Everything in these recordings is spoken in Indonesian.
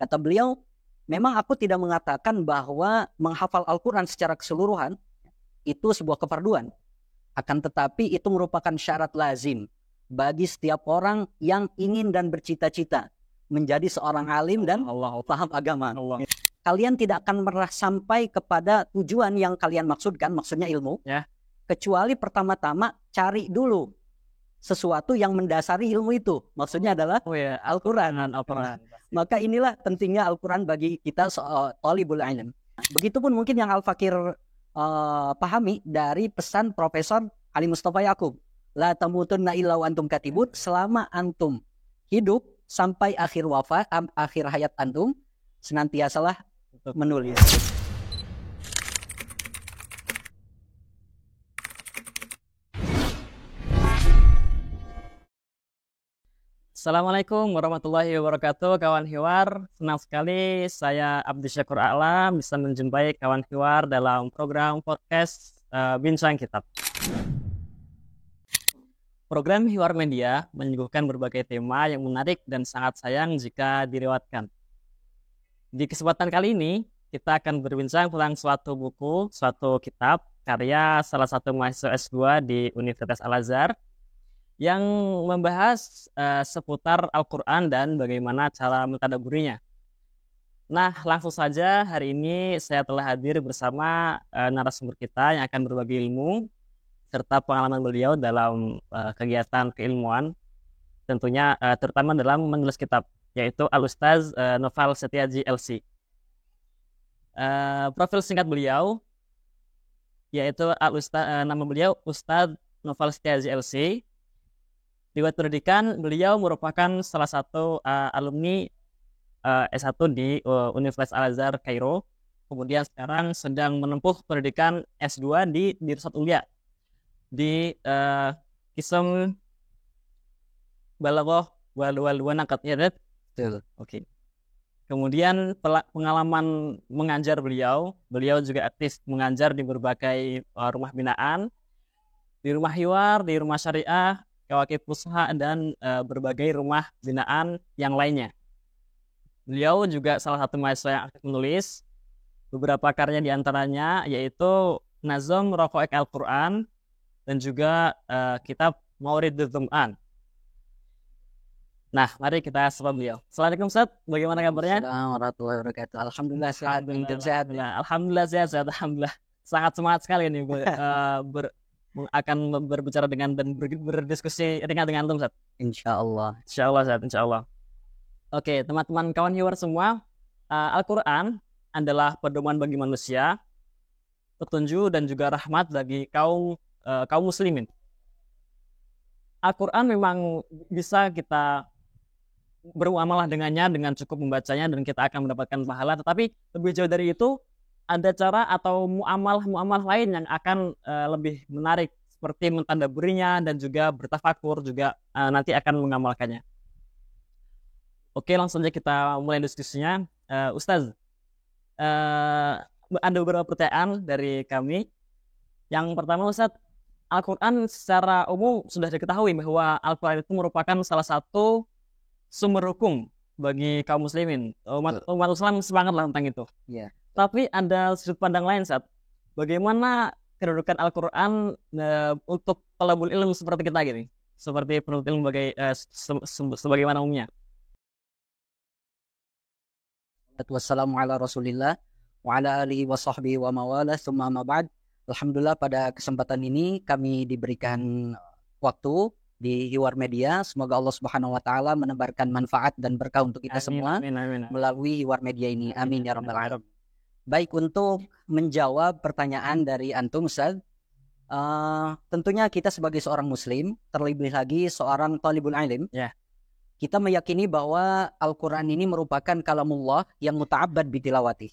Kata beliau, memang aku tidak mengatakan bahwa menghafal Al-Quran secara keseluruhan itu sebuah kefarduan. Akan tetapi itu merupakan syarat lazim bagi setiap orang yang ingin dan bercita-cita menjadi seorang alim dan paham agama. Kalian tidak akan pernah sampai kepada tujuan yang kalian maksudkan, maksudnya ilmu, kecuali pertama-tama cari dulu sesuatu yang mendasari ilmu itu. Maksudnya adalah Al-Quran. Maka inilah pentingnya Al-Quran bagi kita talibul ilm. Begitupun mungkin yang Al-Fakir pahami dari pesan Profesor Ali Mustafa Yaqub. La tamutunna illa wa antum katibun. Selama antum hidup sampai akhir wafat, akhir hayat antum, senantiasalah menulis. Assalamualaikum warahmatullahi wabarakatuh, kawan Hiwar. Senang sekali saya Abdi Syakur A'la bisa menjumpai kawan Hiwar dalam program podcast Bincang Kitab. Program Hiwar Media menyuguhkan berbagai tema yang menarik dan sangat sayang jika dilewatkan. Di kesempatan kali ini, kita akan berbincang tentang suatu buku, suatu kitab, karya salah satu mahasiswa S2 di Universitas Al-Azhar, yang membahas seputar Al-Quran dan bagaimana cara mentadaburinya. Nah, langsung saja hari ini saya telah hadir bersama narasumber kita yang akan berbagi ilmu serta pengalaman beliau dalam kegiatan keilmuan, tentunya terutama dalam menulis kitab, yaitu Al-Ustaz Noval Setiaji LC. Profil singkat beliau yaitu nama beliau Ustaz Noval Setiaji LC. Riwayat pendidikan, beliau merupakan salah satu alumni S1 di Universitas Al-Azhar Kairo. Kemudian sekarang sedang menempuh pendidikan S2 di Dirsat Ulia di Qism Balaghah wal Naqd. Ya, betul. Oke. Kemudian pengalaman mengajar beliau juga aktif mengajar di berbagai rumah binaan, di rumah Hiwar, di rumah syariah, Kawakib Pusha, dan berbagai rumah binaan yang lainnya. Beliau juga salah satu mahasiswa yang aktif menulis. Beberapa karya diantaranya yaitu Nazm Raqaiq Al-Quran dan juga kitab Mauridul Dzum'an. Nah, mari kita sapa beliau. Assalamualaikum Ustaz, bagaimana kabarnya? Assalamualaikum warahmatullahi wabarakatuh. Alhamdulillah sehat. Alhamdulillah sehat. Alhamdulillah. Sangat semangat sekali ini akan berbicara dengan dan berdiskusi ringan dengan Ustaz. Insyaallah. Insyaallah. Oke, teman-teman kawan Hiwar semua, Al-Quran adalah pedoman bagi manusia, petunjuk dan juga rahmat bagi kaum muslimin. Al-Quran memang bisa kita bermuamalah dengannya dengan cukup membacanya dan kita akan mendapatkan pahala, tetapi lebih jauh dari itu ada cara atau muamalah lain yang akan lebih menarik, seperti mentadaburinya dan juga bertafakur juga nanti akan mengamalkannya. Oke, langsung saja kita mulai diskusinya. Ustaz, ada beberapa pertanyaan dari kami. Yang pertama, Ustaz, Al-Quran secara umum sudah diketahui bahwa Al-Quran itu merupakan salah satu sumber hukum bagi kaum muslimin. Umat Islam semangatlah tentang itu. Yeah. Tapi ada sudut pandang lain, Ustaz. Bagaimana kedudukan Al-Quran untuk talabul ilmu seperti kita gini? Seperti penuntut ilmu sebagaimana umumnya. Wassalamu ala Rasulillah wa ala alihi wa sahbihi wa mawala summa ma ba'd. Alhamdulillah pada kesempatan ini kami diberikan waktu di Hiwar Media. Semoga Allah Subhanahu wa taala menebarkan manfaat dan berkah untuk kita semua melalui Hiwar Media ini. Amin ya rabbal alamin. Baik, untuk menjawab pertanyaan dari antum Ustaz, tentunya kita sebagai seorang muslim, terlebih lagi seorang talibul ilm, kita meyakini bahwa Al-Quran ini merupakan kalamullah yang muta'abbad bitilawati,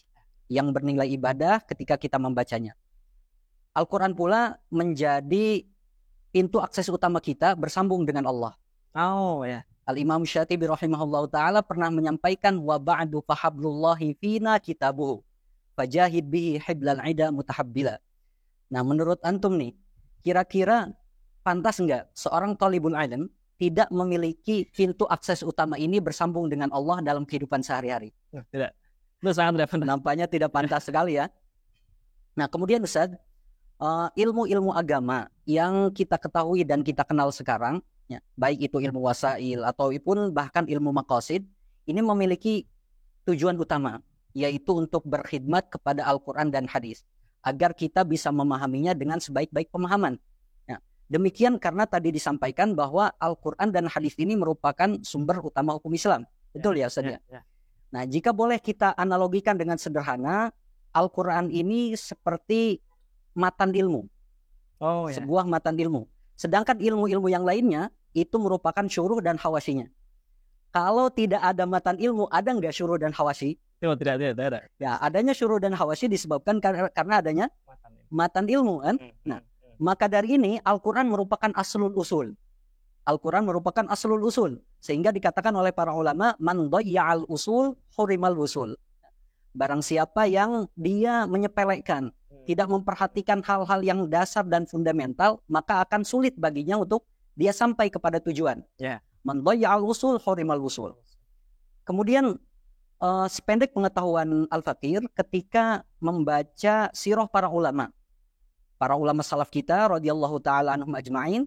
yang bernilai ibadah ketika kita membacanya. Al-Quran pula menjadi pintu akses utama kita bersambung dengan Allah. Al-Imam Syatibi rahimahullah ta'ala pernah menyampaikan, wa ba'du fahablullahi fina kitabuhu fajahid bihi hiblal ida mutahabbila. Nah, menurut antum nih, kira-kira pantas enggak seorang talibul ilm tidak memiliki pintu akses utama ini bersambung dengan Allah dalam kehidupan sehari-hari. Tidak. Itu sangat tidak pantas. Nampaknya tidak pantas sekali ya. Nah, kemudian Ustaz, ilmu-ilmu agama yang kita ketahui dan kita kenal sekarang, ya, baik itu ilmu wasail ataupun bahkan ilmu maqasid, ini memiliki tujuan utama, yaitu untuk berkhidmat kepada Al-Quran dan hadis, agar kita bisa memahaminya dengan sebaik-baik pemahaman. Ya, demikian karena tadi disampaikan bahwa Al-Quran dan hadis ini merupakan sumber utama hukum Islam. Betul ya Ustaz? Ya. Nah, jika boleh kita analogikan dengan sederhana, Al-Quran ini seperti matan ilmu. Sebuah matan ilmu. Sedangkan ilmu-ilmu yang lainnya itu merupakan syuruh dan hawasinya. Kalau tidak ada matan ilmu, ada nggak syuruh dan hawasi? Tidak ada. Ya, adanya syuruh dan hawasi disebabkan karena adanya matan ilmu kan. Nah, maka dari ini Al-Quran merupakan aslul usul. Al-Quran merupakan aslul usul. Sehingga dikatakan oleh para ulama, man dhayya'al usul hurimal usul. Barang siapa yang dia menyepelekan, tidak memperhatikan hal-hal yang dasar dan fundamental, maka akan sulit baginya untuk dia sampai kepada tujuan. Man dhayya'al usul hurimal usul. Kemudian sependek pengetahuan Al-Fakir ketika membaca sirah para ulama salaf kita radhiyallahu taala anhum ajma'in,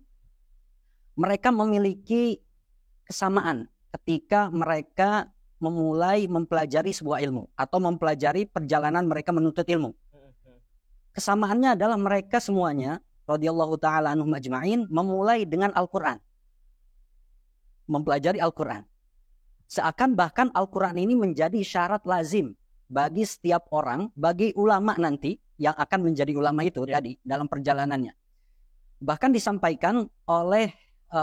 mereka memiliki kesamaan ketika mereka memulai mempelajari sebuah ilmu atau mempelajari perjalanan mereka menuntut ilmu. Kesamaannya adalah mereka semuanya radhiyallahu taala anhum ajma'in memulai dengan Al-Quran, mempelajari Al-Quran. Seakan bahkan Al-Quran ini menjadi syarat lazim bagi setiap orang, bagi ulama nanti yang akan menjadi ulama itu tadi dalam perjalanannya. Bahkan disampaikan oleh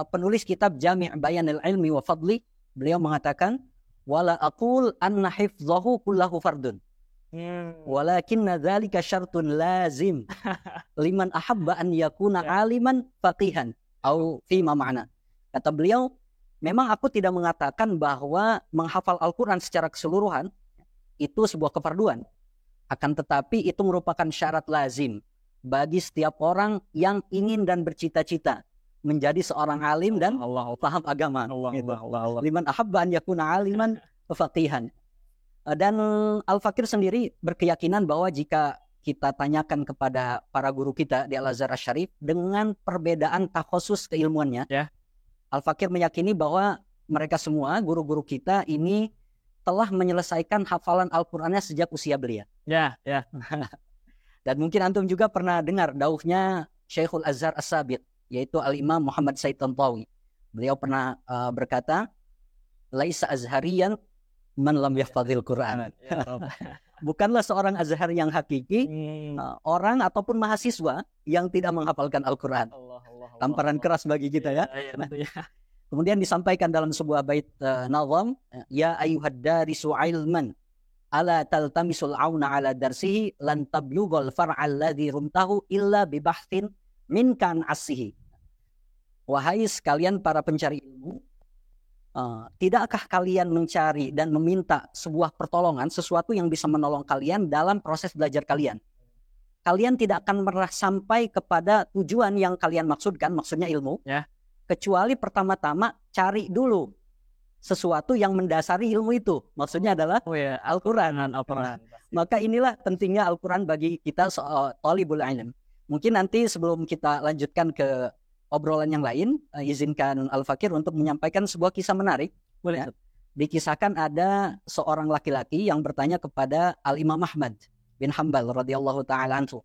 penulis kitab Jami' Bayanil Ilmi wa Fadli, beliau mengatakan, wala aqul anna hifdhahu kullahu fardun. Walakinna dzalika syartun lazim liman ahabba an yakuna aliman faqihan au fima ma'na. Kata beliau, memang aku tidak mengatakan bahwa menghafal Al-Quran secara keseluruhan itu sebuah kefarduan. Akan tetapi itu merupakan syarat lazim bagi setiap orang yang ingin dan bercita-cita menjadi seorang alim dan paham agama. Liman ahabba an yakuna aliman faqihan. Dan Al-Fakir sendiri berkeyakinan bahwa jika kita tanyakan kepada para guru kita di Al-Azhar Asy-Syarif dengan perbedaan takhusus keilmuannya, Al-Fakir meyakini bahwa mereka semua, guru-guru kita ini telah menyelesaikan hafalan Al-Qurannya sejak usia belia. Dan mungkin antum juga pernah dengar dauhnya Syekhul Azhar As-Sabiq, yaitu Al-Imam Muhammad Said Tantawi. Beliau pernah berkata, laisa azhariyan man lam yahfadzil Quran. Bukanlah seorang Azhar yang hakiki orang ataupun mahasiswa yang tidak menghafalkan Al-Quran. Tamparan keras bagi kita ya. Kemudian disampaikan dalam sebuah bait nazam, ya ayyuhad darisu ilman ala taltamisul auna ala darsihi lan tablughal far'al ladzi rumtahu illa bi bahthin min kan asihi. Wahai sekalian para pencari ilmu, tidakkah kalian mencari dan meminta sebuah pertolongan, sesuatu yang bisa menolong kalian dalam proses belajar kalian? Kalian tidak akan pernah sampai kepada tujuan yang kalian maksudkan, maksudnya ilmu, kecuali pertama-tama cari dulu sesuatu yang mendasari ilmu itu. Maksudnya adalah Al-Quran. Maka inilah pentingnya Al-Quran bagi kita thalibul ilm. Mungkin nanti sebelum kita lanjutkan ke obrolan yang lain, izinkan Al-Fakir untuk menyampaikan sebuah kisah menarik. Boleh. Dikisahkan ada seorang laki-laki yang bertanya kepada Al-Imam Ahmad bin Hanbal radhiyallahu ta'ala anhu.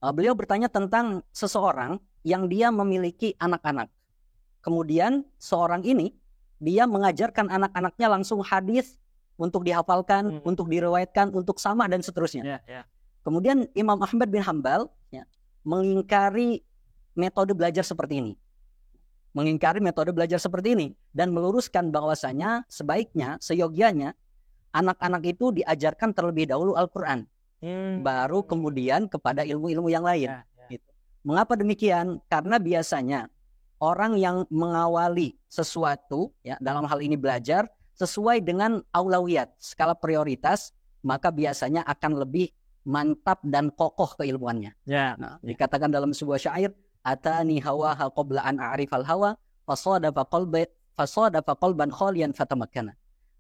Beliau bertanya tentang seseorang yang dia memiliki anak-anak. Kemudian seorang ini, dia mengajarkan anak-anaknya langsung hadis untuk dihafalkan, untuk diriwayatkan, untuk sama dan seterusnya. Kemudian Imam Ahmad bin Hanbal mengingkari metode belajar seperti ini. Dan meluruskan bahwasanya sebaiknya, seyogianya anak-anak itu diajarkan terlebih dahulu Al-Quran. Baru kemudian kepada ilmu-ilmu yang lain. Gitu. Mengapa demikian? Karena biasanya orang yang mengawali sesuatu, ya, dalam hal ini belajar, sesuai dengan aulawiyat, skala prioritas, maka biasanya akan lebih mantap dan kokoh keilmuannya. Dikatakan dalam sebuah syair, atani hawaha qabla an a'rifal hawa fasadafa qalban khaliyan fatamakkana.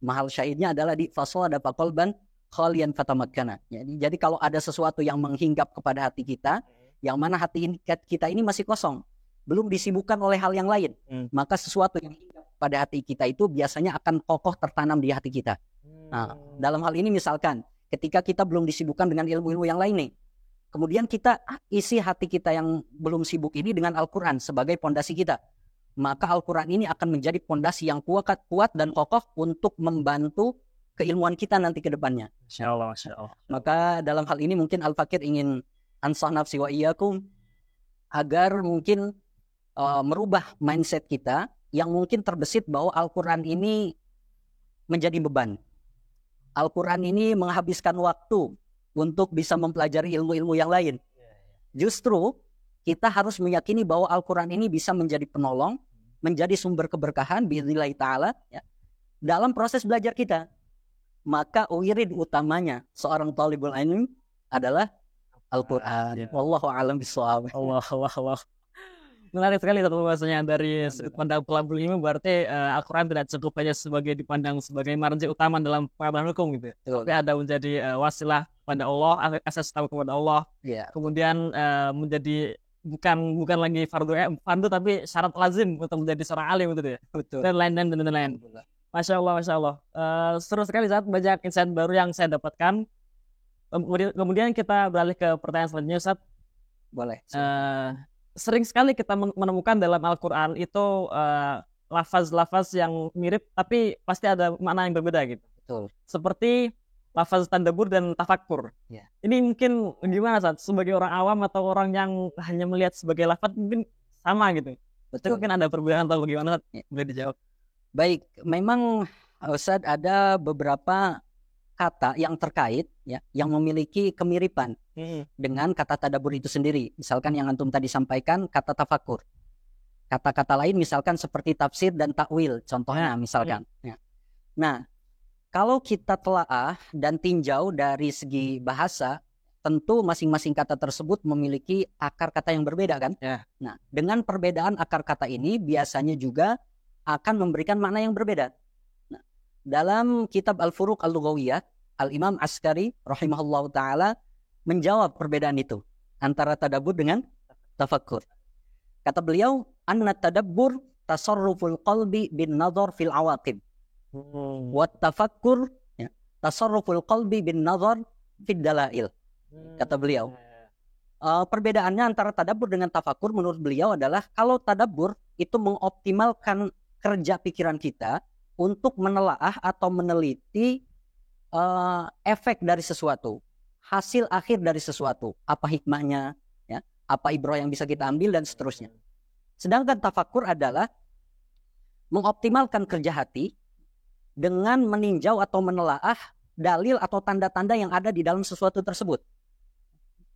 Mahal syairnya adalah di fasadafa qalban khaliyan fatamakkana. Jadi kalau ada sesuatu yang menghinggap kepada hati kita, yang mana hati kita ini masih kosong, belum disibukkan oleh hal yang lain, maka sesuatu yang hinggap pada hati kita itu biasanya akan kokoh tertanam di hati kita. Nah, dalam hal ini misalkan ketika kita belum disibukkan dengan ilmu-ilmu yang lain nih, kemudian kita isi hati kita yang belum sibuk ini dengan Al-Quran sebagai pondasi kita, maka Al-Quran ini akan menjadi pondasi yang kuat dan kokoh untuk membantu keilmuan kita nanti ke depannya. Masya Allah, Masya Allah. Maka dalam hal ini mungkin Al-Fakir ingin ansah nafsi wa iyyakum agar mungkin merubah mindset kita yang mungkin terbesit bahwa Al-Quran ini menjadi beban. Al-Quran ini menghabiskan waktu untuk bisa mempelajari ilmu-ilmu yang lain. Justru kita harus meyakini bahwa Al-Quran ini bisa menjadi penolong, menjadi sumber keberkahan biidznillah ta'ala ya, dalam proses belajar kita. Maka wirid utamanya seorang talibul ilmi adalah Al-Quran. Wallahu a'lam bishawab. Allah. Menarik sekali satu bahasanya dari sudut pandang talibul ilmi, berarti Al-Quran tidak cukup hanya dipandang sebagai marji utama dalam pengetahuan hukum gitu. Tapi ada menjadi wasilah pada Allah, akses tahu kepada Allah. Kemudian menjadi bukan lagi fardu tapi syarat lazim untuk menjadi seorang alim gitu ya. Betul. Dan lain-lain. Masya Allah. Seru sekali Ustaz, banyak insight baru yang saya dapatkan. Kemudian kita beralih ke pertanyaan selanjutnya Ustaz. Boleh. Sering sekali kita menemukan dalam Al-Quran itu lafaz-lafaz yang mirip tapi pasti ada makna yang berbeda gitu. Betul. Seperti lafaz tadabbur dan tafakkur. Ini mungkin gimana Ustaz? Sebagai orang awam atau orang yang hanya melihat sebagai lafaz mungkin sama gitu. Betul. Mungkin ada perbedaan atau bagaimana? Boleh dijawab. Baik, memang Ustaz ada beberapa kata yang terkait ya, yang memiliki kemiripan dengan kata tadabbur itu sendiri. Misalkan yang antum tadi sampaikan kata tafakkur. Kata-kata lain misalkan seperti tafsir dan takwil contohnya misalkan. Nah, kalau kita telaah dan tinjau dari segi bahasa, tentu masing-masing kata tersebut memiliki akar kata yang berbeda kan? Nah, dengan perbedaan akar kata ini biasanya juga akan memberikan makna yang berbeda. Nah, dalam kitab Al-Furuq Al-Lughawiyah, Al-Imam Askari rahimahullahu ta'ala menjawab perbedaan itu antara tadabbur dengan tafakkur. Kata beliau, anna tadabbur tasarruful qalbi bin nadhar fil awaqib. Wa tafakkur tasarruful qalbi bin nadhar fid dalail. Kata beliau. Perbedaannya antara tadabbur dengan tafakkur menurut beliau adalah kalau tadabbur itu mengoptimalkan kerja pikiran kita untuk menelaah atau meneliti efek dari sesuatu, hasil akhir dari sesuatu, apa hikmahnya, ya, apa ibrah yang bisa kita ambil dan seterusnya. Sedangkan tafakkur adalah mengoptimalkan kerja hati dengan meninjau atau menelaah dalil atau tanda-tanda yang ada di dalam sesuatu tersebut.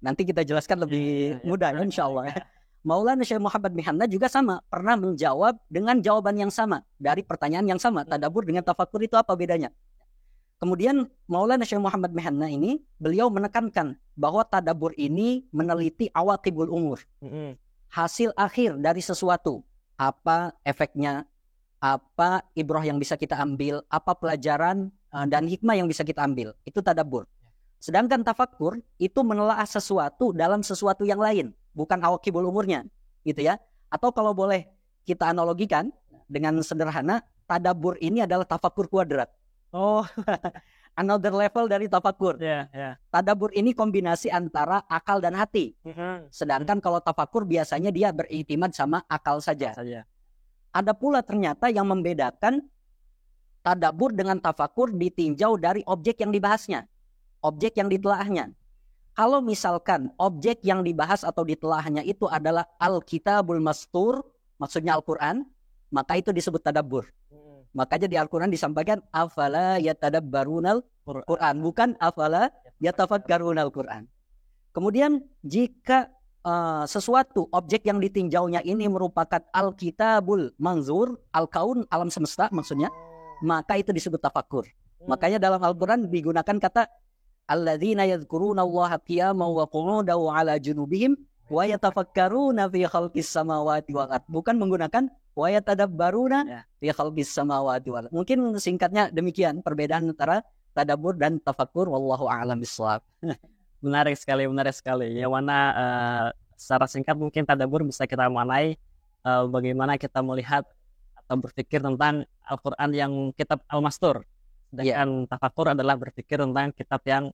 Nanti kita jelaskan lebih mudah insya Allah. Maulana Syekh Muhammad Mihanna juga sama, pernah menjawab dengan jawaban yang sama dari pertanyaan yang sama. Tadabbur dengan tafakkur itu apa bedanya? Kemudian Maulana Syekh Muhammad Mihanna ini beliau menekankan bahwa tadabbur ini meneliti awaqibul umur. Hasil akhir dari sesuatu, apa efeknya, apa ibrah yang bisa kita ambil, apa pelajaran dan hikmah yang bisa kita ambil. Itu tadabbur. Sedangkan tafakkur itu menelaah sesuatu dalam sesuatu yang lain, bukan awaqibul umurnya, gitu ya. Atau kalau boleh kita analogikan dengan sederhana, tadabbur ini adalah tafakkur kuadrat. Another level dari tafakkur. Tadabbur ini kombinasi antara akal dan hati. Sedangkan kalau tafakkur biasanya dia beriktimad sama akal saja. Ada pula ternyata yang membedakan tadabbur dengan tafakkur ditinjau dari objek yang dibahasnya, objek yang ditelaahnya. Kalau misalkan objek yang dibahas atau ditelaahnya itu adalah Al-Kitabul Mastur, maksudnya Al-Quran, maka itu disebut tadabbur. Makanya di Al-Quran disampaikan afala yatadabbarunal Quran, bukan afala yatafakkarunal Quran. Kemudian jika sesuatu objek yang ditinjaunya ini merupakan Al-Kitabul Manzur, Al-Kaun, alam semesta maksudnya, maka itu disebut tafakkur. Makanya dalam Al-Quran digunakan kata alladzina yadhkuruna Allaha qiyaman wa qu'udan wa 'ala junubihim wa yatafakkaruna fi khalqis samawati wal ard, bukan menggunakan wa yatadabbaruna Ya. fi khalqis samawati wal. Mungkin singkatnya demikian perbedaan antara tadabbur dan tafakkur, wallahu a'lam bishawab. Menarik sekali, menarik sekali. Yang mana secara singkat mungkin tadabbur bisa kita maknai bagaimana kita melihat atau berpikir tentang Al-Quran yang kitab Al-Mastur. Sedangkan tafakur adalah berpikir tentang kitab yang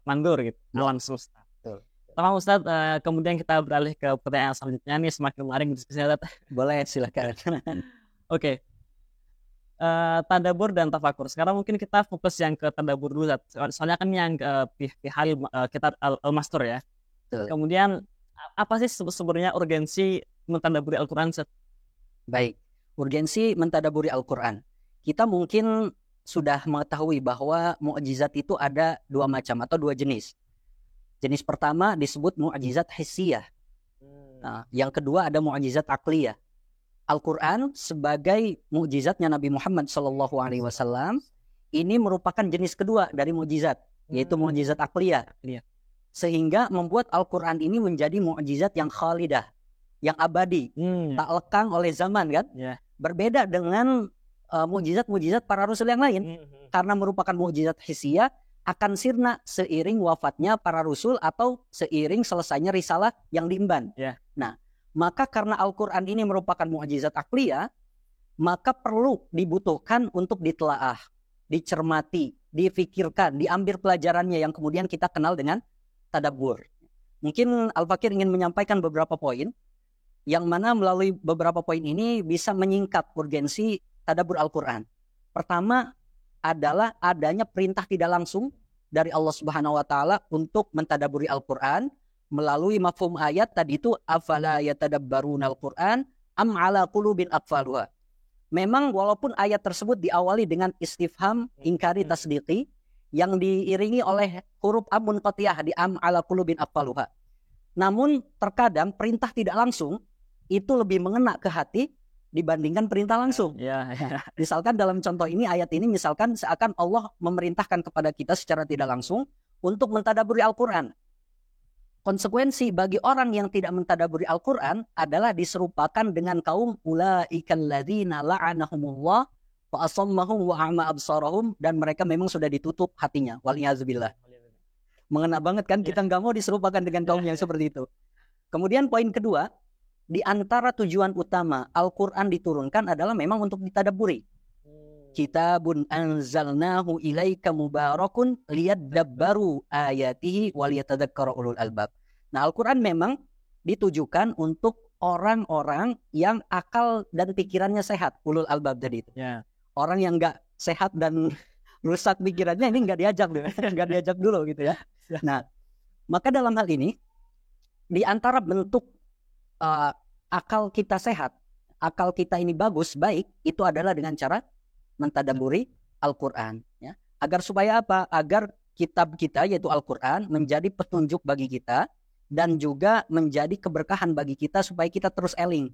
mandur gitu, alam semesta. Betul. Tamam Ustadz, kemudian kita beralih ke pertanyaan selanjutnya nih, semakin menarik diskusinya. Boleh, silakan. Oke. Tadabbur dan tafakur. Sekarang mungkin kita fokus yang ke tadabbur dulu, soalnya kan yang pihal kitab Al-Mastur ya. Betul. Kemudian apa sih sebenarnya urgensi mentadaburi Al-Quran? Baik, urgensi mentadaburi Al-Quran. Kita mungkin sudah mengetahui bahwa mukjizat itu ada dua macam atau dua jenis. Jenis pertama disebut mukjizat hissiyah. Nah, yang kedua ada mukjizat akliyah. Al-Quran sebagai mukjizatnya Nabi Muhammad SAW ini merupakan jenis kedua dari mukjizat, yaitu mukjizat akliyah. Sehingga membuat Al-Quran ini menjadi mukjizat yang khalidah, yang abadi, tak lekang oleh zaman kan. Berbeda dengan mukjizat-mukjizat para rasul yang lain, karena merupakan mukjizat hissiyah, akan sirna seiring wafatnya para rasul atau seiring selesainya risalah yang diemban. Nah, maka karena Al-Quran ini merupakan mukjizat akliyah, maka perlu dibutuhkan untuk ditelaah, dicermati, difikirkan, diambil pelajarannya yang kemudian kita kenal dengan tadabbur. Mungkin Al-Fakir ingin menyampaikan beberapa poin, yang mana melalui beberapa poin ini bisa menyingkap urgensi tadabbur Al-Quran. Pertama adalah adanya perintah tidak langsung dari Allah Subhanahu wa taala untuk mentadabburi Al-Quran melalui mafhum ayat tadi itu, afala yatadabbaruna al-Quran am ala qulubin aqfaluha. Memang walaupun ayat tersebut diawali dengan istifham ingkari tasdiqi yang diiringi oleh huruf am munqatiyah di am ala qulubin aqfaluha. Namun terkadang perintah tidak langsung itu lebih mengena ke hati dibandingkan perintah langsung. Misalkan dalam contoh ini, ayat ini misalkan seakan Allah memerintahkan kepada kita secara tidak langsung untuk mentadabburi Al-Quran. Konsekuensi bagi orang yang tidak mentadabburi Al-Quran adalah diserupakan dengan kaum ulaikal ladzina la'anahumullah fa asammahum wa a'ma absarahum, dan mereka memang sudah ditutup hatinya. Waliyahzubillah. Mengena banget kan, kita nggak mau diserupakan dengan kaum yang seperti itu. Kemudian poin kedua, di antara tujuan utama Al-Quran diturunkan adalah memang untuk ditadabburi. Kitabun anzalnahu ilaika mubarakun liyadabbaru ayatihi waliyatadzakkara ulul albab. Nah, Al-Quran memang ditujukan untuk orang-orang yang akal dan pikirannya sehat, ulul albab tadi itu. Orang yang nggak sehat dan rusak pikirannya ini nggak diajak dulu gitu ya. Nah, maka dalam hal ini di antara bentuk akal kita sehat, akal kita ini bagus, baik, itu adalah dengan cara mentadabburi Al-Quran, ya. Agar supaya apa? Agar kitab kita yaitu Al-Quran menjadi petunjuk bagi kita dan juga menjadi keberkahan bagi kita supaya kita terus eling,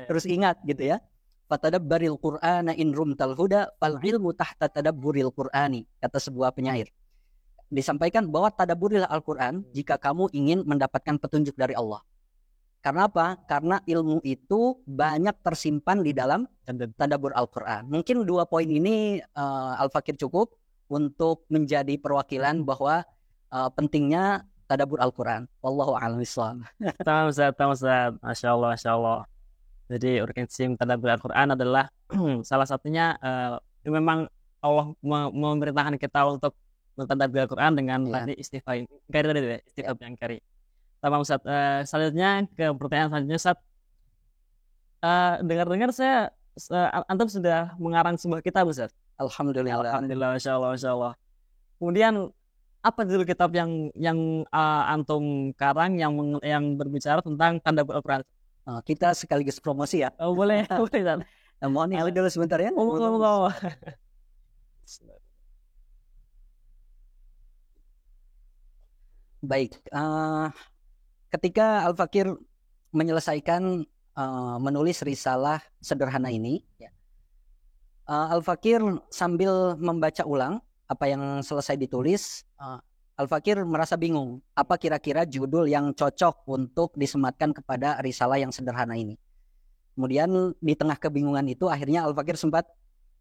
terus ingat gitu ya. Fatadabbaril Qur'ana in rumtal huda fal ilmu tahta tadabburil Qur'ani, kata sebuah penyair. Disampaikan bahwa tadabburilah Al-Quran jika kamu ingin mendapatkan petunjuk dari Allah. Karena apa? Karena ilmu itu banyak tersimpan di dalam tadabbur Al-Quran. Mungkin dua poin ini Al-Fakir cukup untuk menjadi perwakilan bahwa pentingnya tadabbur Al-Quran. Wallahu a'lam bishawab. Tamam Ustaz. Masya Allah. Jadi urgensi tadabbur Al-Quran adalah salah satunya memang Allah memerintahkan kita untuk mentadabbur Al-Quran dengan tadi istifham yang kari. Tamam Ustaz. Selanjutnya ke pertanyaan selanjutnya Ustaz. Dengar-dengar saya antum sudah mengarang sebuah kitab Ustaz. Alhamdulillah. Masya Allah. Kemudian apa dulu kitab yang antum karang yang berbicara tentang tadabbur Al-Quran? Kita sekaligus promosi ya. Boleh Ustaz. Mohon nyali dulu sebentar ya. Baik. Ketika Al-Fakir menyelesaikan menulis risalah sederhana ini, Al-Fakir sambil membaca ulang apa yang selesai ditulis, Al-Fakir merasa bingung apa kira-kira judul yang cocok untuk disematkan kepada risalah yang sederhana ini. Kemudian di tengah kebingungan itu akhirnya Al-Fakir sempat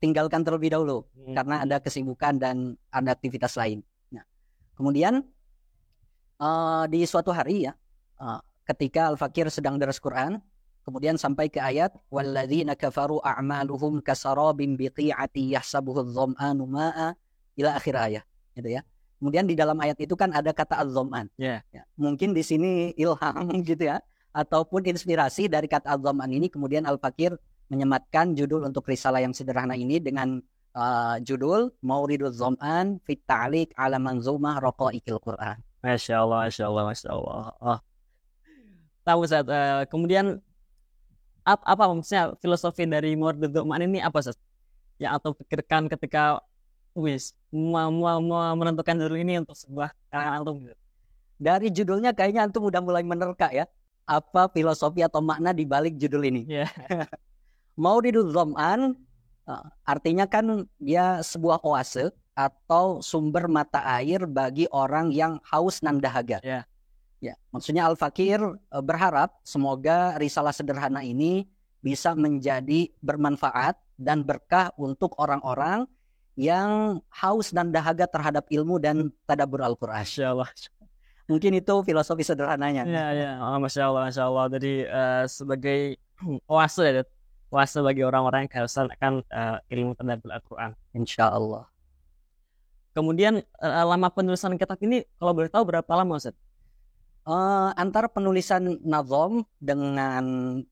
tinggalkan terlebih dahulu karena ada kesibukan dan ada aktivitas lain. Nah, kemudian di suatu hari ya, ketika Al-Fakir sedang deras Quran, kemudian sampai ke ayat walladzina kafaru a'maluhum kasarabin biqi'ati yahsabuhu adh-dhama'anu ma'a ila akhir ayat, gitu ya. Kemudian di dalam ayat itu kan ada kata adh-dhama'an. Ya, mungkin di sini ilham gitu ya, ataupun inspirasi dari kata adh-dhama'an ini, kemudian Al-Fakir menyematkan judul untuk risalah yang sederhana ini dengan judul Mauridudz Dhama'an fit Ta'liq ala Manzumah Raqaiqil Quran. Masya Allah, Masya Allah, Masya Allah. Oh. Tahu Ustaz, kemudian apa maksudnya filosofi dari Mauridudz Dhama'an ini apa Ustaz? Yang atau pikirkan ketika mau menentukan judul ini untuk sebuah karangan antum gitu. Dari judulnya kayaknya antum udah mulai menerka ya, apa filosofi atau makna di balik judul ini. Yeah. Mauridudz Dhama'an artinya kan dia sebuah oase atau sumber mata air bagi orang yang haus dan dahaga. Yeah. Ya, maksudnya Al-Fakir berharap semoga risalah sederhana ini bisa menjadi bermanfaat dan berkah untuk orang-orang yang haus dan dahaga terhadap ilmu dan tadabbur Al-Quran. Masya Allah. Mungkin itu filosofi sederhananya. Ya. Oh, Masya Allah, Masya Allah. Jadi sebagai oase bagi orang-orang yang kehausan akan ilmu tadabbur Al-Quran. Insya Allah. Kemudian lama penulisan kitab ini kalau boleh tahu berapa lama Ustaz? Antara penulisan nazom dengan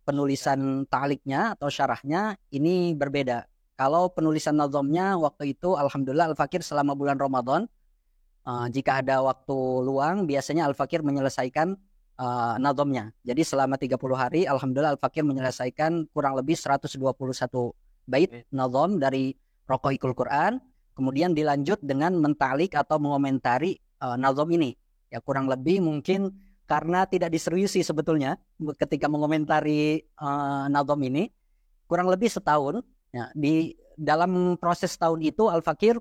penulisan ta'liqnya atau syarahnya ini berbeda. Kalau penulisan nazomnya waktu itu alhamdulillah Al-Fakir selama bulan Ramadan, jika ada waktu luang biasanya Al-Fakir menyelesaikan nazomnya. Jadi selama 30 hari alhamdulillah Al-Fakir menyelesaikan kurang lebih 121 bait nazom dari Raqaiqul Quran. Kemudian dilanjut dengan menta'liq atau mengomentari nazom ini. Ya kurang lebih mungkin karena tidak diseriusi sebetulnya ketika mengomentari nazom ini kurang lebih setahun. Ya, di dalam proses tahun itu Al-Fakir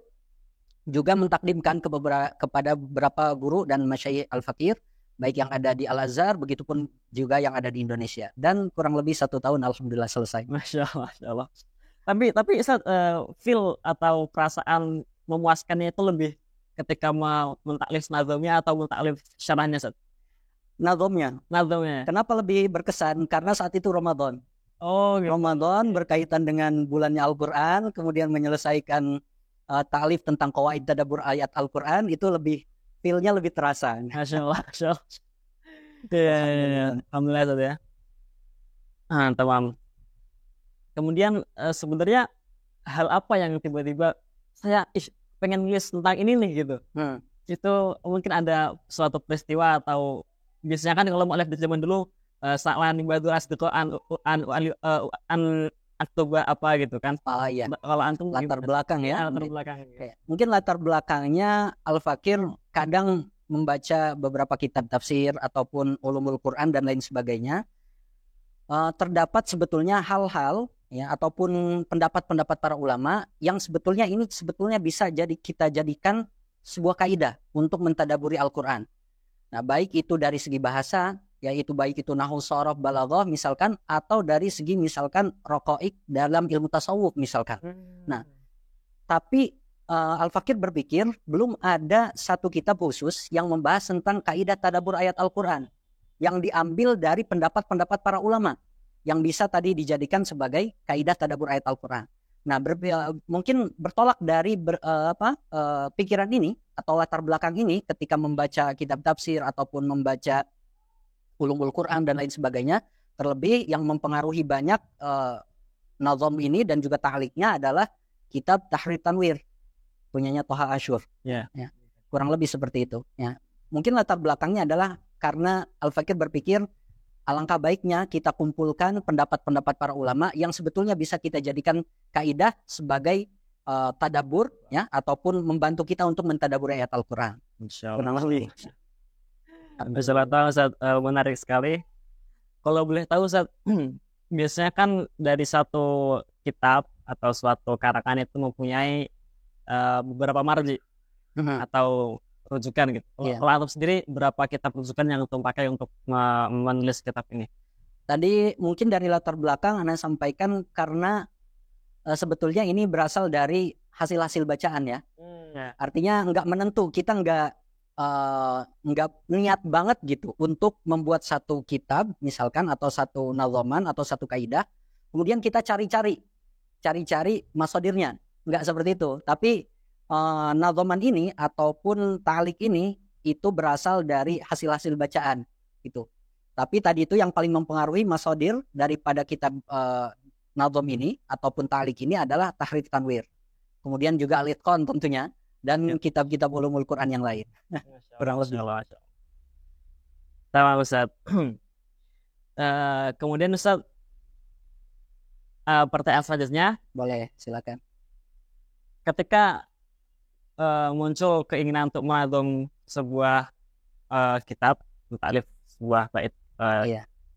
juga mentakdimkan kepada beberapa guru dan masyayikh Al-Fakir baik yang ada di Al-Azhar begitupun juga yang ada di Indonesia dan kurang lebih 1 tahun alhamdulillah selesai. Masya Allah. Tapi Ustaz, feel atau perasaan memuaskannya itu lebih ketika mau mentaklif nazomnya atau mentaklif syarahnya Ustaz? Nazomnya. Kenapa lebih berkesan? Karena saat itu Ramadan. Oh, gitu. Ramadan berkaitan dengan bulannya Al-Quran, kemudian menyelesaikan ta'lif tentang qawaid tadabbur ayat Al-Quran, itu lebih feel-nya lebih terasa. Masya Allah. Ya. Alhamdulillah Ustaz ya. Tamam. Kemudian sebenarnya hal apa yang tiba-tiba saya pengen nulis tentang ini nih gitu. Itu mungkin ada suatu peristiwa atau biasanya kan kalau mau lihat di zaman dulu sa'lan ibadu asdiqo an aktuba apa gitu kan. Iya. Kalau antum latar belakang ya. Latar belakang. Mungkin latar belakangnya Al-Fakir kadang membaca beberapa kitab tafsir ataupun ulumul Quran dan lain sebagainya. Terdapat sebetulnya hal-hal ya ataupun pendapat-pendapat para ulama yang sebetulnya bisa kita jadikan sebuah kaidah untuk mentadaburi Al-Quran. Nah, baik itu dari segi bahasa, yaitu baik itu nahwu, shorof, balaghah misalkan, atau dari segi misalkan raqaiq dalam ilmu tasawuf misalkan. Nah, tapi Al-Fakir berpikir belum ada satu kitab khusus yang membahas tentang kaidah tadabbur ayat Al-Quran yang diambil dari pendapat-pendapat para ulama yang bisa tadi dijadikan sebagai kaidah tadabbur ayat Al-Quran. Nah, mungkin bertolak dari pikiran ini atau latar belakang ini ketika membaca kitab tafsir ataupun membaca ulumul Quran dan lain sebagainya, terlebih yang mempengaruhi banyak nazom ini dan juga ta'liqnya adalah kitab Tahrir Tanwir punyanya Thaha Asyur. Ya. Kurang lebih seperti itu. Ya. Mungkin latar belakangnya adalah karena Al-Fakir berpikir alangkah baiknya kita kumpulkan pendapat-pendapat para ulama yang sebetulnya bisa kita jadikan kaidah sebagai tadabbur ya ataupun membantu kita untuk mentadabbur ayat Al-Quran. Insyaallah. Ustaz, menarik sekali. Kalau boleh tahu Ustaz, biasanya kan dari satu kitab atau suatu karangan itu mempunyai beberapa marji atau rujukan gitu. Kalau antum sendiri berapa kitab rujukan yang antum pakai untuk menulis kitab ini? Tadi mungkin dari latar belakang Anda sampaikan karena sebetulnya ini berasal dari hasil-hasil bacaan ya. Artinya nggak menentu, kita nggak niat banget gitu untuk membuat satu kitab misalkan atau satu nazoman atau satu kaidah, kemudian kita cari-cari masodirnya, nggak seperti itu. Tapi nazoman ini ataupun ta'liq ini itu berasal dari hasil-hasil bacaan gitu. Tapi tadi itu yang paling mempengaruhi masodir daripada kitab nazom ini ataupun ta'liq ini adalah Tahrir Tanwir. Kemudian juga Al-Itqan tentunya dan kitab-kitab ulumul Quran yang lain. Kurang lebih. Sama Ustaz. Kemudian Ustaz, pertanyaan selanjutnya. Boleh, silakan. Ketika muncul keinginan untuk menazom sebuah kitab, ta'lif sebuah bait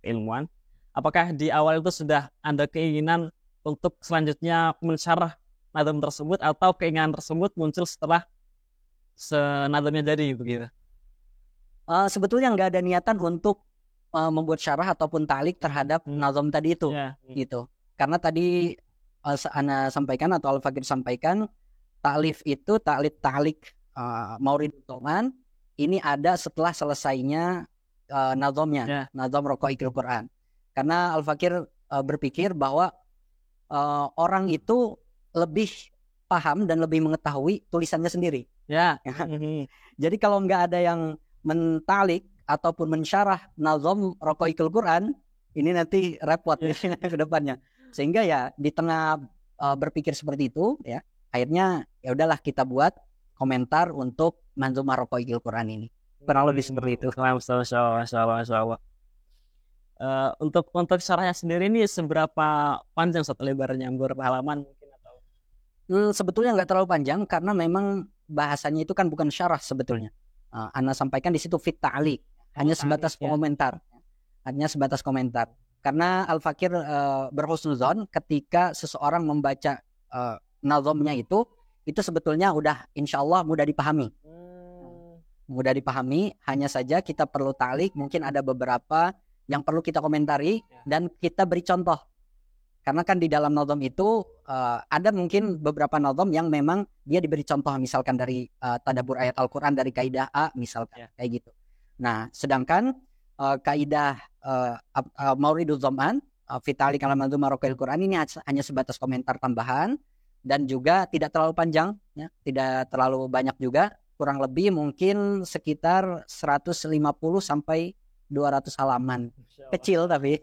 ilmuwan, apakah di awal itu sudah ada keinginan untuk selanjutnya mensyarah nazom tersebut atau keinginan tersebut muncul setelah nazomnya jadi begitu? Sebetulnya nggak ada niatan untuk membuat syarah ataupun ta'liq terhadap nazom tadi itu, gitu. Karena tadi Ana sampaikan atau Al-Fakir sampaikan, ta'lif itu ta'liq Mauridud Dhamman ini ada setelah selesainya nazomnya, nazom Raqaiqul Quran. Karena Al-Fakir berpikir bahwa orang itu lebih paham dan lebih mengetahui tulisannya sendiri. Jadi kalau nggak ada yang mentalik ataupun mensyarah nazom Raqaiqul Quran, ini nanti repot ke depannya. Sehingga ya di tengah berpikir seperti itu, ya akhirnya ya udahlah kita buat komentar untuk Manzumah Raqaiqul Quran ini. Kurang lebih seperti itu. Untuk syarahnya sendiri ini seberapa panjang satu lebarnya, berapa halaman mungkin atau? Sebetulnya nggak terlalu panjang karena memang bahasanya itu kan bukan syarah sebetulnya. Ana sampaikan di situ fit ta'liq, hanya sebatas komentar. Hanya sebatas komentar. Karena Al-Fakir berhusnuzon ketika seseorang membaca nazomnya itu sebetulnya udah insya Allah mudah dipahami. Mudah dipahami, hanya saja kita perlu ta'liq, mungkin ada beberapa yang perlu kita komentari dan kita beri contoh. Karena kan di dalam nazom itu ada mungkin beberapa nazom yang memang dia diberi contoh, misalkan dari tadabbur ayat Al-Quran dari kaidah A misalkan, kayak gitu. Nah, sedangkan kaidah Mauridud Dhamman fi ta'liq ala Manzumah Raqaiqul Quran ini hanya sebatas komentar tambahan dan juga tidak terlalu panjang, ya, tidak terlalu banyak juga, kurang lebih mungkin sekitar 150 sampai 200 halaman. Kecil tapi.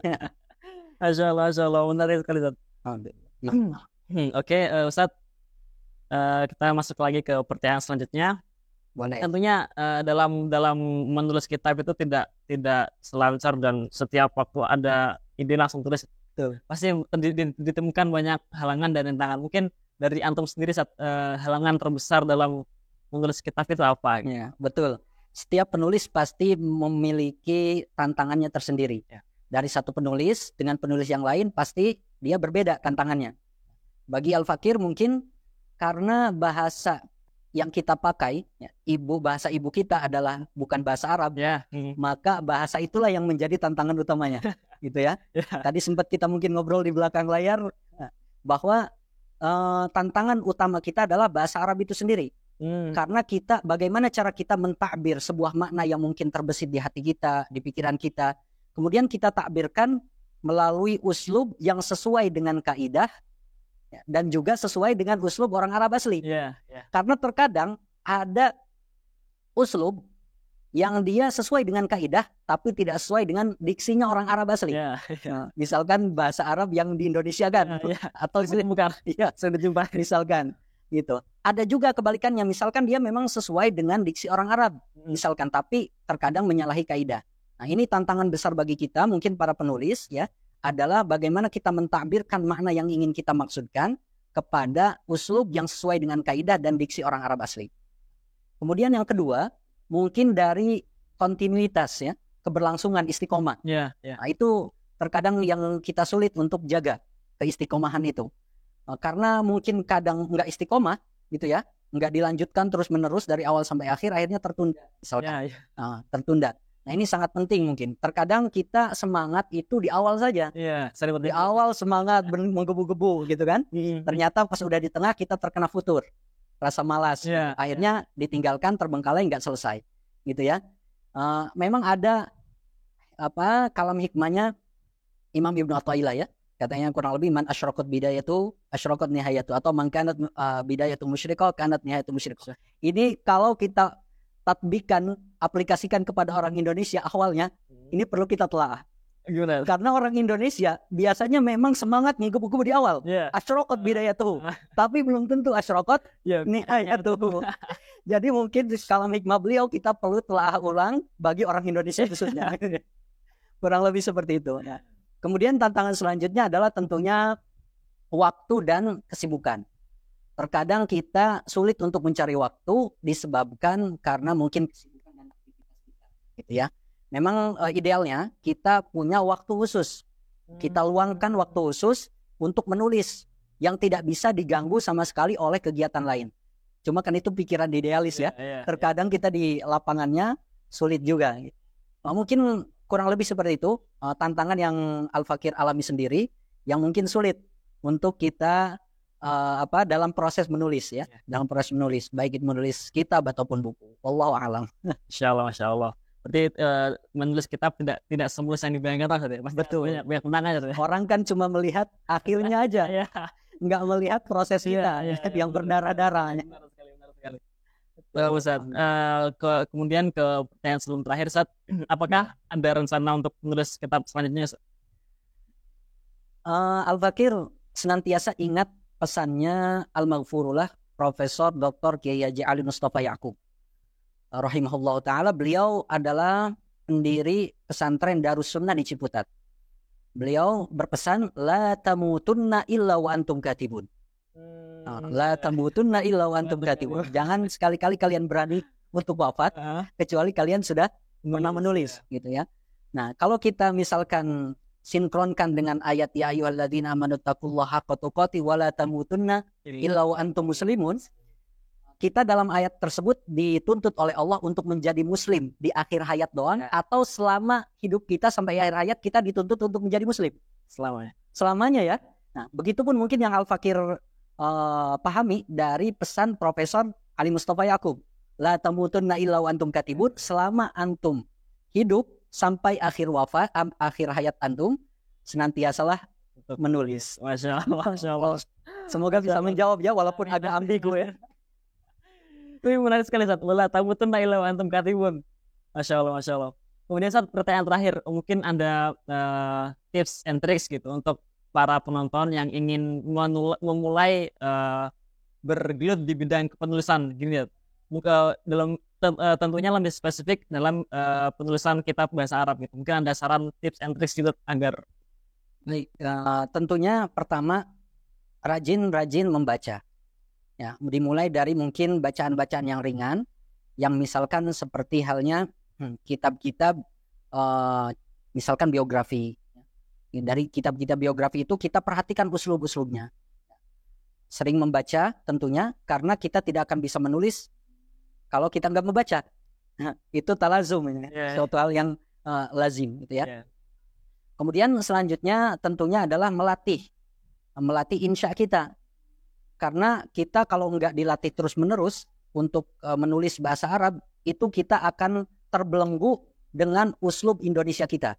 Masya Allah, menarik sekali Ustaz. Oke, Ustaz, kita masuk lagi ke pertanyaan selanjutnya. Boleh. Tentunya dalam menulis kitab itu tidak selancar dan setiap waktu ada ide langsung tulis. Pasti ditemukan banyak halangan dan rintangan. Mungkin dari antum sendiri halangan terbesar dalam menulis kitab itu apa? Ya, betul. Setiap penulis pasti memiliki tantangannya tersendiri. Dari satu penulis dengan penulis yang lain pasti dia berbeda tantangannya. Bagi Al-Fakir mungkin karena bahasa yang kita pakai, bahasa ibu kita adalah bukan bahasa Arab, maka bahasa itulah yang menjadi tantangan utamanya, gitu ya. Tadi sempat kita mungkin ngobrol di belakang layar bahwa tantangan utama kita adalah bahasa Arab itu sendiri. Karena bagaimana cara kita mentakbir sebuah makna yang mungkin terbesit di hati kita, di pikiran kita, kemudian kita takbirkan melalui uslub yang sesuai dengan kaidah dan juga sesuai dengan uslub orang Arab asli. Karena terkadang ada uslub yang dia sesuai dengan kaidah tapi tidak sesuai dengan diksinya orang Arab asli. Misalkan bahasa Arab yang di Indonesia kan, atau sudah jumpa misalkan. Gitu. Ada juga kebalikannya, misalkan dia memang sesuai dengan diksi orang Arab, misalkan, tapi terkadang menyalahi kaidah. Nah, ini tantangan besar bagi kita, mungkin para penulis, ya, adalah bagaimana kita mentakbirkan makna yang ingin kita maksudkan kepada uslub yang sesuai dengan kaidah dan diksi orang Arab asli. Kemudian yang kedua, mungkin dari kontinuitas, ya, keberlangsungan istiqomah. Nah, itu terkadang yang kita sulit untuk jaga keistiqomahan itu. Karena mungkin kadang nggak istiqomah gitu ya, nggak dilanjutkan terus menerus dari awal sampai akhir, akhirnya tertunda misalkan. Tertunda. Nah, ini sangat penting mungkin. Terkadang kita semangat itu di awal saja. Iya, Di awal semangat menggebu-gebu gitu kan. Ternyata pas udah di tengah kita terkena futur. Rasa malas. Iya. Akhirnya ditinggalkan, terbengkalai, nggak selesai. Gitu ya. Memang ada kalam hikmahnya Imam Ibnu Athaillah ya. Katanya kurang lebih man asyraqat bidayatu asyraqat nihayatu, atau man kanat bidayatu musyrikah kanat nihayatu musyrikah. Ini kalau kita tatbikan, aplikasikan kepada orang Indonesia awalnya, ini perlu kita telaah. Gimana? Karena orang Indonesia biasanya memang semangat ngikup-ngikup di awal. Asyraqat bidayatuh, tapi belum tentu asyraqat nihayatuh. Jadi mungkin di kalam hikmah beliau kita perlu telaah ulang bagi orang Indonesia khususnya. Kurang lebih seperti itu. Nah, kemudian tantangan selanjutnya adalah tentunya waktu dan kesibukan. Terkadang kita sulit untuk mencari waktu disebabkan karena mungkin kesibukan dan aktivitas kita, gitu ya. Memang idealnya kita punya waktu khusus. Kita luangkan waktu khusus untuk menulis yang tidak bisa diganggu sama sekali oleh kegiatan lain. Cuma kan itu pikiran idealis ya. Terkadang kita di lapangannya sulit juga. Mungkin kurang lebih seperti itu tantangan yang Al-Fakir alami sendiri, yang mungkin sulit untuk kita dalam proses menulis ya. Dalam proses menulis, baik itu menulis kitab ataupun buku. Wallahu a'lam. Masya Allah. Berarti menulis kitab tidak semulus yang dibayangkan ya. Betul. Banyak tentangan ya. Orang kan cuma melihat akhirnya aja, nggak melihat proses kita yang berdarah-darah. Benar sekali. Ustaz. Kemudian ke pertanyaan sebelum terakhir, Ustaz, apakah ada rencana untuk menulis kitab selanjutnya? Al-Fakir senantiasa ingat pesannya Al-Maghfurullah Profesor Dr. Kiai Haji Ali Mustafa Ya'qub rahimahullah ta'ala. Beliau adalah pendiri pesantren Darussunnah di Ciputat. Beliau berpesan, la tamutunna illa wa antum katibun. La tamutunna illa wa antum katibun. Jangan sekali-kali kalian berani untuk wafat kecuali kalian sudah pernah menulis, gitu ya. Nah, kalau kita misalkan sinkronkan dengan ayat ya ayyuhalladzina amanu taqullaha haqqa tuqatih wa la tamutunna illa wa antum muslimun, kita dalam ayat tersebut dituntut oleh Allah untuk menjadi muslim di akhir hayat doang, atau selama hidup kita sampai akhir hayat kita dituntut untuk menjadi muslim selamanya ya. Nah, begitupun mungkin yang Al-Fakir pahami dari pesan Profesor Ali Mustafa Ya'qub, la tamutunna illa wa antum katibun, selama antum hidup sampai akhir wafat, akhir hayat antum, senantiasalah menulis. Masya Allah. Semoga bisa menjawab ya, walaupun agak ambigu ya. Itu menarik sekali, Ustaz. La tamutunna illa wa antum katibun. Masya Allah. Kemudian, Ustaz, pertanyaan terakhir, mungkin ada tips and tricks gitu untuk para penonton yang ingin memulai bergelut di bidang penulisan gini ya. Dalam tentunya lebih spesifik dalam penulisan kitab bahasa Arab gitu. Mungkin ada saran tips and tricks gitu agar tentunya pertama rajin membaca. Ya, dimulai dari mungkin bacaan-bacaan yang ringan, yang misalkan seperti halnya kitab-kitab misalkan biografi. Dari kitab-kitab biografi itu kita perhatikan uslub-uslubnya. Sering membaca tentunya, karena kita tidak akan bisa menulis kalau kita nggak membaca. Nah, itu talazum, suatu hal yang lazim gitu ya. Kemudian selanjutnya tentunya adalah melatih insya kita. Karena kita kalau nggak dilatih terus-menerus untuk menulis bahasa Arab, itu kita akan terbelenggu dengan uslub Indonesia kita.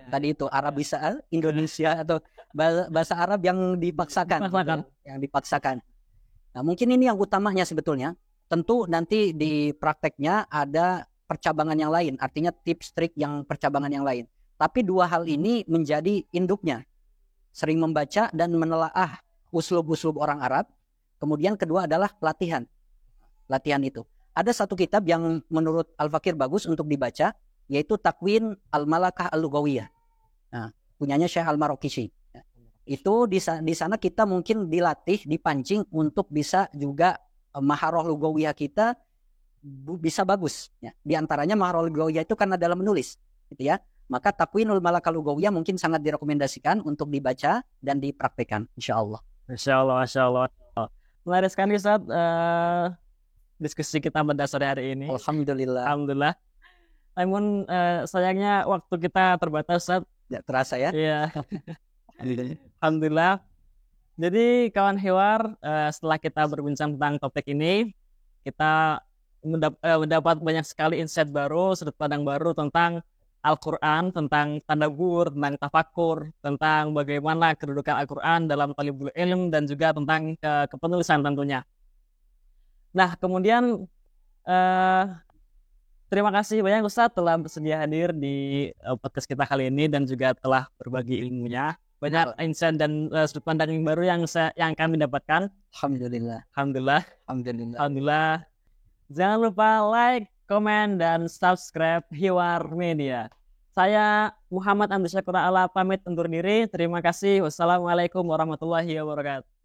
Tadi itu Arabisa Indonesia atau bahasa Arab yang dipaksakan. Nah, mungkin ini yang utamanya sebetulnya. Tentu nanti di prakteknya ada percabangan yang lain, artinya tips trik yang percabangan yang lain. Tapi dua hal ini menjadi induknya. Sering membaca dan menelaah uslub-uslub orang Arab. Kemudian kedua adalah latihan. Latihan itu. Ada satu kitab yang menurut Al-Fakir bagus untuk dibaca, yaitu Takwin Al-Malakah Al-Lughawiyah. Nah, punyanya Syekh Al-Marokisi. Itu di sana kita mungkin dilatih, dipancing untuk bisa juga maharoh lugawiyah kita bisa bagus. Ya. Di antaranya maharoh lugawiyah itu karena dalam menulis, gitu ya. Maka Takwinul Malakah Lugawiyah mungkin sangat direkomendasikan untuk dibaca dan dipraktekkan, insyaallah. Masya Allah. Menarik sekali, Ustaz, diskusi kita pada sore hari ini. Alhamdulillah. Namun sayangnya waktu kita terbatas, Ustaz. Tidak terasa ya. Iya. Alhamdulillah. Jadi kawan Hiwar, setelah kita berbincang tentang topik ini, kita mendapat banyak sekali insight baru, sudut pandang baru tentang Al-Quran, tentang tadabbur, tentang tafakur, tentang bagaimana kedudukan Al-Quran dalam talibul ilm, dan juga tentang kepenulisan tentunya. Nah, kemudian terima kasih banyak Ustadz telah bersedia hadir di podcast kita kali ini dan juga telah berbagi ilmunya. Banyak insight dan sudut pandang yang baru yang kami dapatkan. Alhamdulillah. Alhamdulillah. Alhamdulillah. Alhamdulillah. Jangan lupa like, komen, dan subscribe Hiwar Media. Saya Muhammad Amdi Syakur Ala pamit undur diri. Terima kasih. Wassalamualaikum warahmatullahi wabarakatuh.